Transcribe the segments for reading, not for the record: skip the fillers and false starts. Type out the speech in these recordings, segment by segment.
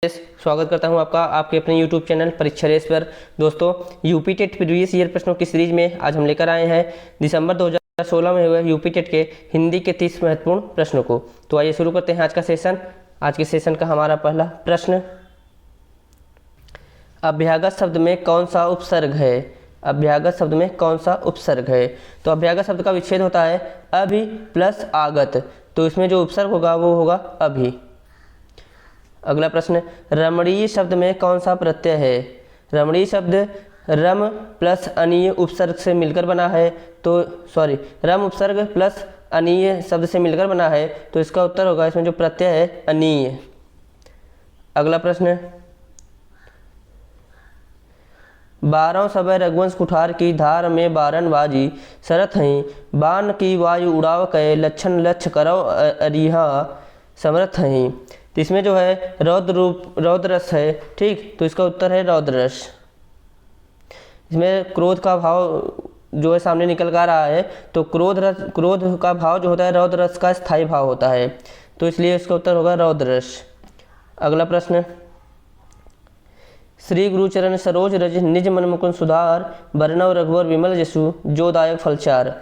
स्वागत करता हूं आपका आपके अपने YouTube चैनल परीक्षा रेस पर। दोस्तों, यूपी टेट प्रीवियस ईयर प्रश्नों की सीरीज में आज हम लेकर आए हैं दिसंबर 2016 में हुए यूपी टेट के हिंदी के 30 महत्वपूर्ण प्रश्नों को। तो आइए शुरू करते हैं आज का सेशन। आज के सेशन का हमारा पहला प्रश्न, अभ्यागत शब्द में कौन सा उपसर्ग है? अभ्यागत शब्द में कौन सा उपसर्ग है? तो अभ्यागत शब्द का विच्छेद होता है अभि प्लस आगत, तो इसमें जो उपसर्ग होगा वो होगा अभि। अगला प्रश्न, रमणीय शब्द में कौन सा प्रत्यय है? रमणीय शब्द रम प्लस अनीय उपसर्ग से मिलकर बना है, तो रम उपसर्ग प्लस अनीय शब्द से मिलकर बना है, तो इसका उत्तर होगा इसमें जो प्रत्यय है अनीय। अगला प्रश्न, 12 समय रघुवंश कुठार की धार में बारन बाजी शरत हैं, बाण की वायु उड़ाव कय लक्षण लक्ष्य करो अरिहा समर्थ हैं। तो इसमें जो है रौद्र रस है, ठीक, तो इसका उत्तर है रौद्र रस। इसमें क्रोध का भाव जो है सामने निकल कर आ रहा है, तो क्रोध का भाव जो होता है रौद्र रस का स्थायी भाव होता है, तो इसलिए इसका उत्तर होगा रौद्र रस। अगला प्रश्न, श्री गुरुचरण सरोज रज निज मन मुकुंद सुधार बरनव रघुवर विमल जसु जो दायक फलचार।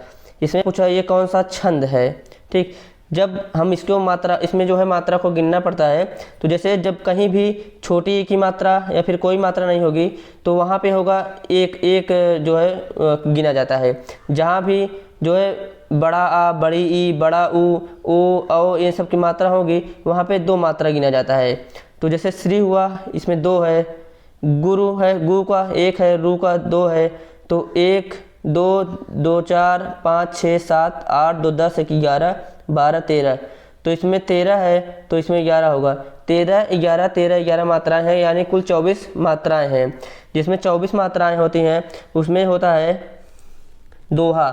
इसमें पूछा ये कौन सा छंद है, ठीक। जब हम इसमें जो है मात्रा को गिनना पड़ता है, तो जैसे जब कहीं भी छोटी की मात्रा या फिर कोई मात्रा नहीं होगी तो वहाँ पे होगा एक एक जो है गिना जाता है। जहाँ भी जो है बड़ा आ, बड़ी ई, बड़ा ऊ, ओ, औ ये सब की मात्रा होगी वहाँ पे दो मात्रा गिना जाता है। तो जैसे श्री हुआ, इसमें दो है, गुरु है, गु का एक है, रू का दो है, तो 1 2 2 4 5 6 7 8 2 10 1 11 12 13, तो इसमें 13 है, तो इसमें 11 होगा। 13 11 13 11 मात्राएं हैं, यानी कुल 24 मात्राएं हैं। जिसमें 24 मात्राएं होती हैं उसमें होता है दोहा,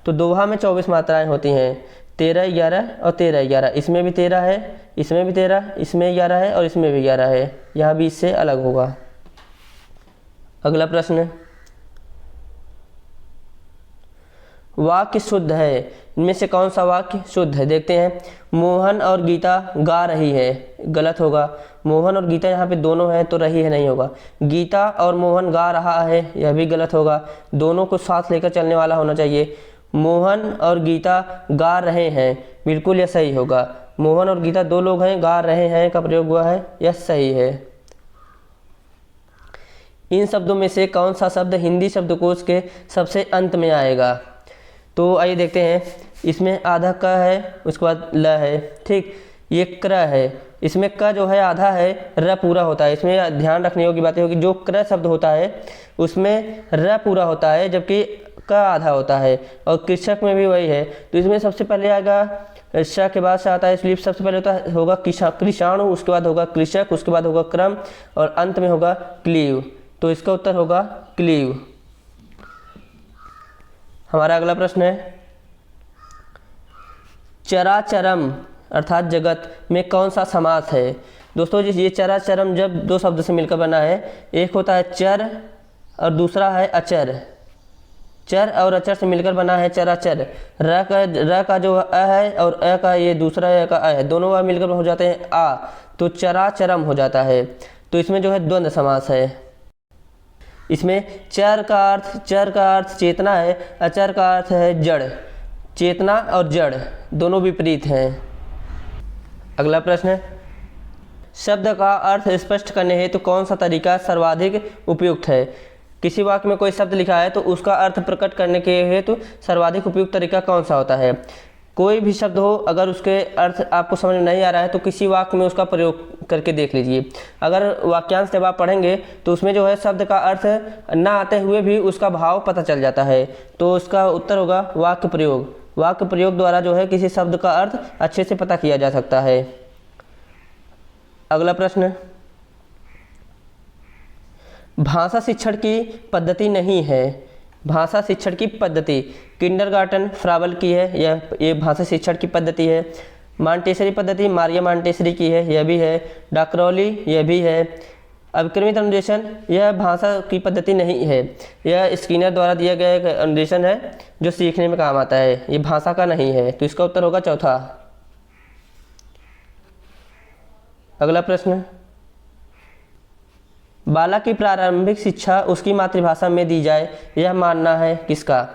तो दोहा में 24 मात्राएं होती हैं, 13 11 और 13 11। इसमें भी 13 है, इसमें भी 13, इसमें 11 है और इसमें भी 11 है, यहाँ भी इससे अलग होगा। अगला प्रश्न, वाक्य शुद्ध है, इनमें से कौन सा वाक्य शुद्ध है? देखते हैं। मोहन और गीता गा रही है, गलत होगा। मोहन और गीता यहाँ पे दोनों हैं, तो रही है नहीं होगा। गीता और मोहन गा रहा है, यह भी गलत होगा। दोनों को साथ लेकर चलने वाला होना चाहिए। मोहन और गीता गा रहे हैं, बिल्कुल यह सही होगा। मोहन और गीता दो लोग हैं, गा रहे हैं का प्रयोग हुआ है, यह सही है। इन शब्दों में से कौन सा शब्द हिंदी शब्दकोश के सबसे अंत में आएगा? तो आइए देखते हैं। इसमें आधा क है, उसके बाद ल है, ठीक। ये क्र है, इसमें क जो है आधा है, र पूरा होता है। इसमें ध्यान रखने योग्य बातें होगी, जो क्र शब्द होता है उसमें र पूरा होता है जबकि क आधा होता है, और कृषक में भी वही है। तो इसमें सबसे पहले आएगा श के बाद से आता है स्लीप, सबसे पहले होगा कृषाणु, उसके बाद होगा कृषक, उसके बाद होगा क्रम और अंत में होगा क्लीव, तो इसका उत्तर होगा क्लीव। हमारा अगला प्रश्न है, चराचरम अर्थात जगत में कौन सा समास है? दोस्तों ये चराचरम जब दो शब्द से मिलकर बना है, एक होता है चर और दूसरा है अचर। चर और अचर से मिलकर बना है चराचर। र का जो अ है और अ का ये दूसरा अ का अ है, दोनों अ मिलकर हो जाते हैं आ, तो चराचरम हो जाता है। तो इसमें जो है द्वंद्व समास है। इसमें चर का अर्थ चेतना है, अचर का अर्थ है जड़। चेतना और जड़ दोनों विपरीत हैं। अगला प्रश्न है, शब्द का अर्थ स्पष्ट करने हेतु कौन सा तरीका सर्वाधिक उपयुक्त है? किसी वाक्य में कोई शब्द लिखा है तो उसका अर्थ प्रकट करने के हेतु सर्वाधिक उपयुक्त तरीका कौन सा होता है? कोई भी शब्द हो, अगर उसके अर्थ आपको समझ में नहीं आ रहा है तो किसी वाक्य में उसका प्रयोग करके देख लीजिए। अगर वाक्यांश जब आप पढ़ेंगे तो उसमें जो है शब्द का अर्थ ना आते हुए भी उसका भाव पता चल जाता है, तो उसका उत्तर होगा वाक्य प्रयोग। वाक्य प्रयोग द्वारा जो है किसी शब्द का अर्थ अच्छे से पता किया जा सकता है। अगला प्रश्न, भाषा शिक्षण की पद्धति नहीं है। भाषा शिक्षण की पद्धति किंडरगार्टन फ्राबल की है, ये भाषा शिक्षण की पद्धति है। मांटेसरी पद्धति मारिया मांटेसरी की है, यह भी है। डाक्रौली यह भी है। अभिक्रमित अनुदेशन यह भाषा की पद्धति नहीं है, यह स्किनर द्वारा दिया गया एक अनुदेशन है जो सीखने में काम आता है, ये भाषा का नहीं है, तो इसका उत्तर होगा चौथा। अगला प्रश्न, बालक की प्रारंभिक शिक्षा उसकी मातृभाषा में दी जाए, यह मानना है किसका?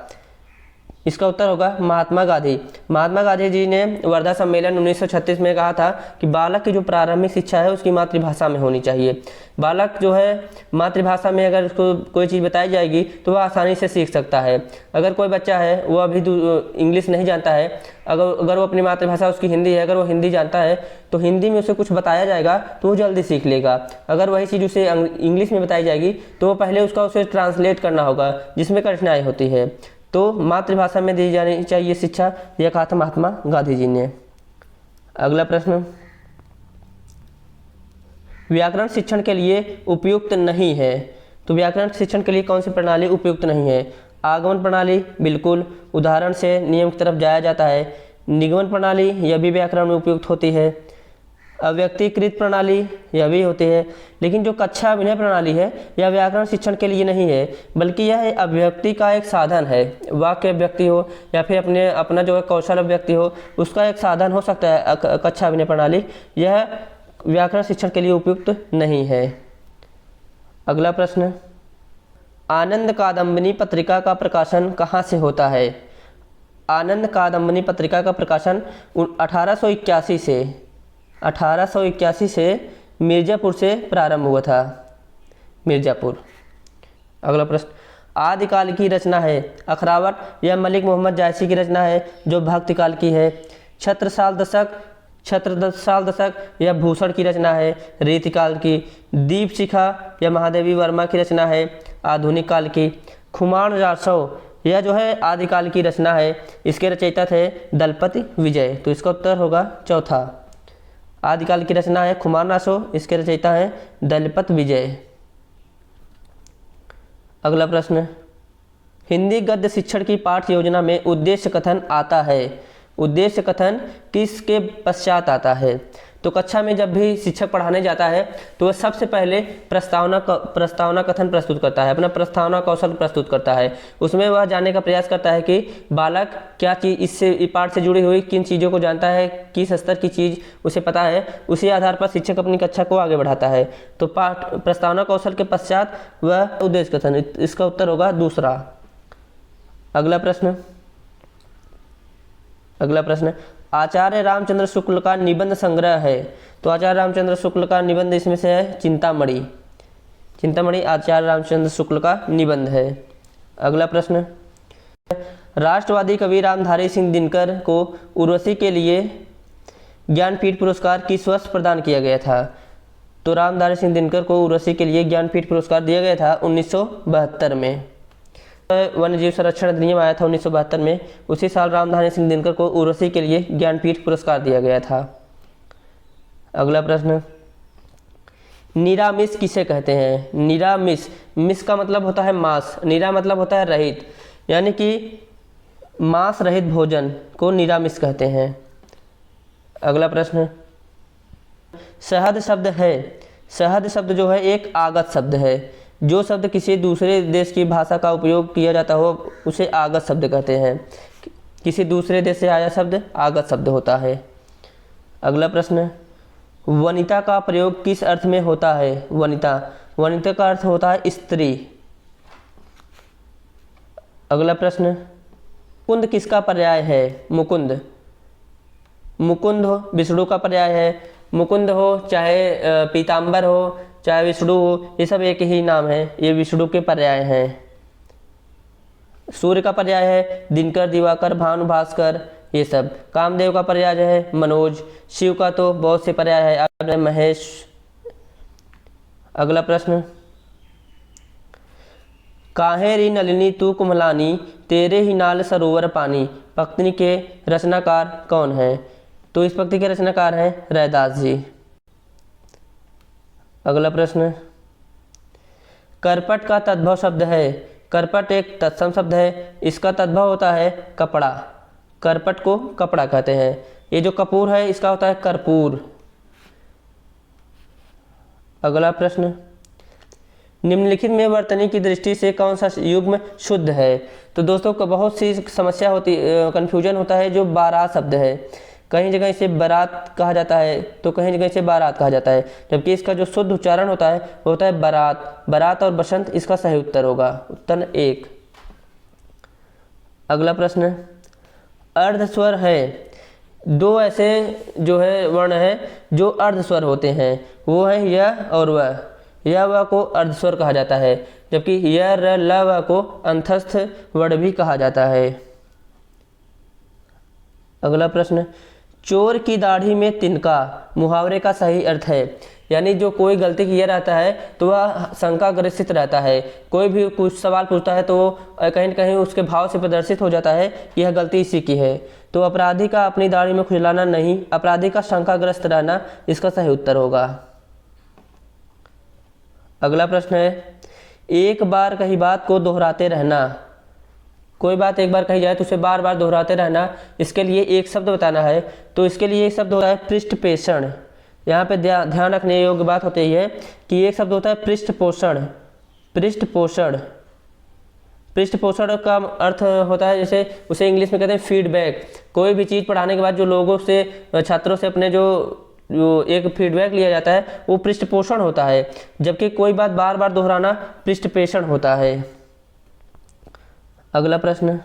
इसका उत्तर होगा महात्मा गांधी। महात्मा गांधी जी ने वर्धा सम्मेलन 1936 में कहा था कि बालक की जो प्रारंभिक शिक्षा है उसकी मातृभाषा में होनी चाहिए। बालक जो है मातृभाषा में अगर उसको कोई चीज़ बताई जाएगी तो वह आसानी से सीख सकता है। अगर कोई बच्चा है वो अभी इंग्लिश नहीं जानता है, अगर वो अपनी मातृभाषा उसकी हिंदी है, अगर वो हिंदी जानता है तो हिंदी में उसे कुछ बताया जाएगा तो वो जल्दी सीख लेगा। अगर वही चीज़ उसे इंग्लिश में बताई जाएगी तो वो पहले उसे ट्रांसलेट करना होगा, जिसमें कठिनाई होती है। तो मातृभाषा में दी जानी चाहिए शिक्षा, यह कहा था महात्मा गांधी जी ने। अगला प्रश्न, व्याकरण शिक्षण के लिए उपयुक्त नहीं है। तो व्याकरण शिक्षण के लिए कौन सी प्रणाली उपयुक्त नहीं है? आगमन प्रणाली बिल्कुल, उदाहरण से नियम की तरफ जाया जाता है। निगमन प्रणाली यह भी व्याकरण में उपयुक्त होती है। अव्यक्तीकृत प्रणाली यह भी होती है। लेकिन जो कक्षा अभिनय प्रणाली है यह व्याकरण शिक्षण के लिए नहीं है, बल्कि यह अभिव्यक्ति का एक साधन है। वाक्य अभिव्यक्ति हो या फिर अपना जो है कौशल अभिव्यक्ति हो, उसका एक साधन हो सकता है कक्षा अभिनय प्रणाली। यह व्याकरण शिक्षण के लिए उपयुक्त नहीं है। अगला प्रश्न, आनंद कादम्बिनी पत्रिका का प्रकाशन कहाँ से होता है? आनंद कादम्बिनी पत्रिका का प्रकाशन 1881 से मिर्ज़ापुर से प्रारंभ हुआ था, मिर्ज़ापुर। अगला प्रश्न, आदिकाल की रचना है। अखरावट यह मलिक मोहम्मद जायसी की रचना है जो भक्तिकाल की है। छत्रसाल दशक यह भूषण की रचना है, रीतिकाल की। दीपशिखा यह महादेवी वर्मा की रचना है, आधुनिक काल की। खुमान जासव यह जो है आदिकाल की रचना है, इसके रचयिता थे दलपति विजय। तो इसका उत्तर होगा चौथा। आदिकाल की रचना है खुमान जासव, इसके रचयिता हैं दलपत विजय। अगला प्रश्न, हिंदी गद्य शिक्षण की पाठ्य योजना में उद्देश्य कथन आता है। उद्देश्य कथन किसके पश्चात आता है? तो कक्षा में जब भी शिक्षक पढ़ाने जाता है तो वह सबसे पहले प्रस्तावना कथन प्रस्तुत करता है, अपना प्रस्तावना कौशल प्रस्तुत करता है। उसमें वह जानने का प्रयास करता है कि बालक क्या चीज़ इससे पाठ से जुड़ी हुई किन चीज़ों को जानता है, किस स्तर की चीज़ उसे पता है, उसी आधार पर शिक्षक अपनी कक्षा को आगे बढ़ाता है। तो प्रस्तावना कौशल के पश्चात वह उद्देश्य कथन, इसका उत्तर होगा दूसरा। अगला प्रश्न, आचार्य रामचंद्र शुक्ल का निबंध संग्रह है। तो आचार्य रामचंद्र शुक्ल का निबंध इसमें से है चिंतामणि आचार्य रामचंद्र शुक्ल का निबंध है। अगला प्रश्न, राष्ट्रवादी कवि रामधारी सिंह दिनकर को उर्वशी के लिए ज्ञानपीठ पुरस्कार किस वर्ष प्रदान किया गया था? तो रामधारी सिंह दिनकर को उर्वशी के लिए ज्ञानपीठ पुरस्कार दिया गया था 1972 में। वन्य जीव संरक्षण अधिनियम आया था 1972 में, उसी साल रामधारी सिंह दिनकर को उर्वशी के लिए ज्ञानपीठ पुरस्कार दिया गया था। अगला प्रश्न, निरामिष किसे कहते हैं? निरामिष, मिष का मतलब होता है मांस, निरा मतलब होता है रहित, यानी कि मांस रहित भोजन को निरामिष कहते हैं। अगला प्रश्न, शहद शब्द है। शहद शब्द जो है एक आगत शब्द है। जो शब्द किसी दूसरे देश की भाषा का उपयोग किया जाता हो उसे आगत शब्द कहते हैं। किसी दूसरे देश से आया शब्द आगत शब्द होता है। अगला प्रश्न, वनिता का प्रयोग किस अर्थ में होता है? वनिता का अर्थ होता है स्त्री। अगला प्रश्न, मुकुंद किसका पर्याय है? मुकुंद हो विष्णु का पर्याय है। मुकुंद हो चाहे पीताम्बर हो चाहे विष्णु हो, ये सब एक ही नाम है, ये विष्णु के पर्याय हैं। सूर्य का पर्याय है दिनकर, दिवाकर, भानु, भास्कर, ये सब। कामदेव का पर्याय है मनोज। शिव का तो बहुत से पर्याय है, महेश। अगला प्रश्न, काहे री नलिनी तू कुम्हलानी, तेरे ही नाल सरोवर पानी, पंक्ति के रचनाकार कौन है? तो इस पंक्ति के रचनाकार हैं रैदास जी। अगला प्रश्न, करपट का तद्भव शब्द है। करपट एक तत्सम शब्द है, इसका तद्भव होता है कपड़ा। करपट को कपड़ा कहते हैं। ये जो कपूर है इसका होता है कर्पूर। अगला प्रश्न, निम्नलिखित में वर्तनी की दृष्टि से कौन सा युग्म शुद्ध है? तो दोस्तों को बहुत सी समस्या होती, कन्फ्यूजन होता है जो बारात शब्द है। कहीं जगह इसे बारात कहा जाता है तो कहीं जगह इसे बारात कहा जाता है, जबकि इसका जो शुद्ध उच्चारण होता है वो होता है बारात। बारात और बसंत इसका सही उत्तर होगा, उत्तर 1। अगला प्रश्न, अर्धस्वर है, दो ऐसे जो है वर्ण है जो अर्धस्वर होते हैं, वो है य और व। य व को अर्धस्वर कहा जाता है, जबकि य र ल व को अंतस्थ वर्ण भी कहा जाता है। अगला प्रश्न, चोर की दाढ़ी में तिनका मुहावरे का सही अर्थ है। यानी जो कोई गलती किया रहता है तो वह शंका ग्रसित रहता है, कोई भी कुछ सवाल पूछता है तो कहीं न कहीं उसके भाव से प्रदर्शित हो जाता है कि यह गलती इसी की है। तो अपराधी का अपनी दाढ़ी में खुजलाना नहीं, अपराधी का शंकाग्रस्त रहना इसका सही उत्तर होगा। अगला प्रश्न है, एक बार कही बात को दोहराते रहना। कोई बात एक बार कही जाए तो उसे बार बार दोहराते रहना, इसके लिए एक शब्द बताना है। तो इसके लिए एक शब्द होता है पृष्ठपेषण। यहाँ पे ध्यान रखने योग्य बात होती है कि एक शब्द होता है पृष्ठपोषण। पृष्ठपोषण, पृष्ठपोषण का अर्थ होता है, जैसे उसे इंग्लिश में कहते हैं फीडबैक। कोई भी चीज़ पढ़ाने के बाद जो लोगों से, छात्रों से अपने जो एक फीडबैक लिया जाता है वो पृष्ठपोषण होता है, जबकि कोई बात बार बार दोहराना पृष्ठपेषण होता है। अगला प्रश्न,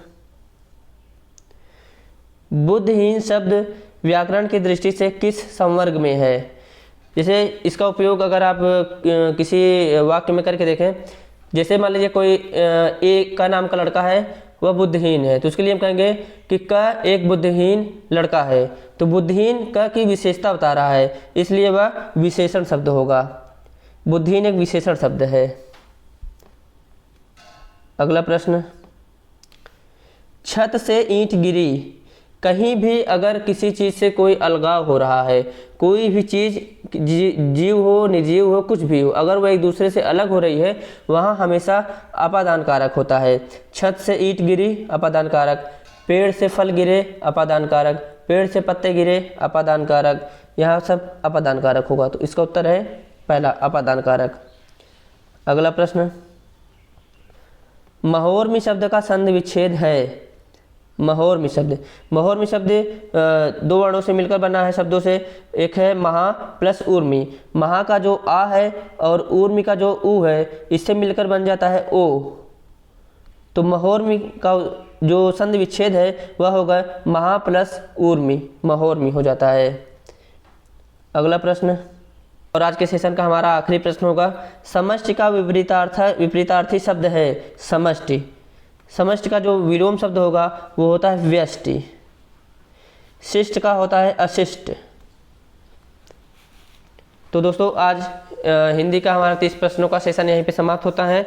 बुद्धिहीन शब्द व्याकरण की दृष्टि से किस संवर्ग में है। जैसे इसका उपयोग अगर आप किसी वाक्य में करके देखें, जैसे मान लीजिए कोई ए का नाम का लड़का है, वह बुद्धिहीन है, तो उसके लिए हम कहेंगे कि क एक बुद्धिहीन लड़का है। तो बुद्धिहीन क की विशेषता बता रहा है, इसलिए वह विशेषण शब्द होगा। बुद्धिहीन एक विशेषण शब्द है। अगला प्रश्न, छत से ईंट गिरी। कहीं भी अगर किसी चीज़ से कोई अलगाव हो रहा है, कोई भी चीज़ जीव हो निर्जीव हो कुछ भी हो, अगर वह एक दूसरे से अलग हो रही है, वहाँ हमेशा अपादान कारक होता है। छत से ईंट गिरी अपादान कारक, पेड़ से फल गिरे अपादान कारक, पेड़ से पत्ते गिरे अपादान कारक, यहाँ सब अपादान कारक होगा। तो इसका उत्तर है पहला, अपादान कारक। अगला प्रश्न, महोर्मी शब्द का संधि विच्छेद है। महोर्मी शब्द, महोर्मी शब्द दो वर्णों से मिलकर बना है शब्दों से, एक है महा प्लस ऊर्मी। महा का जो आ है और ऊर्मी का जो ऊ है, इससे मिलकर बन जाता है ओ। तो महोर्मी का जो संधि विच्छेद है वह होगा महा प्लस ऊर्मी, महोर्मी हो जाता है। अगला प्रश्न, और आज के सेशन का हमारा आखिरी प्रश्न होगा, समष्टि का विपरीतार्थी शब्द है समष्टि। समष्टि का जो विलोम शब्द होगा वो होता है व्यष्टि। शिष्ट का होता है अशिष्ट। तो दोस्तों आज हिंदी का हमारा 30 प्रश्नों का सेशन यहीं पे समाप्त होता है।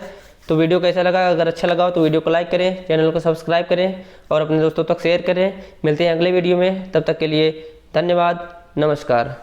तो वीडियो कैसा लगा, अगर अच्छा लगा हो तो वीडियो को लाइक करें, चैनल को सब्सक्राइब करें और अपने दोस्तों तक शेयर करें। मिलते हैं अगले वीडियो में, तब तक के लिए धन्यवाद, नमस्कार।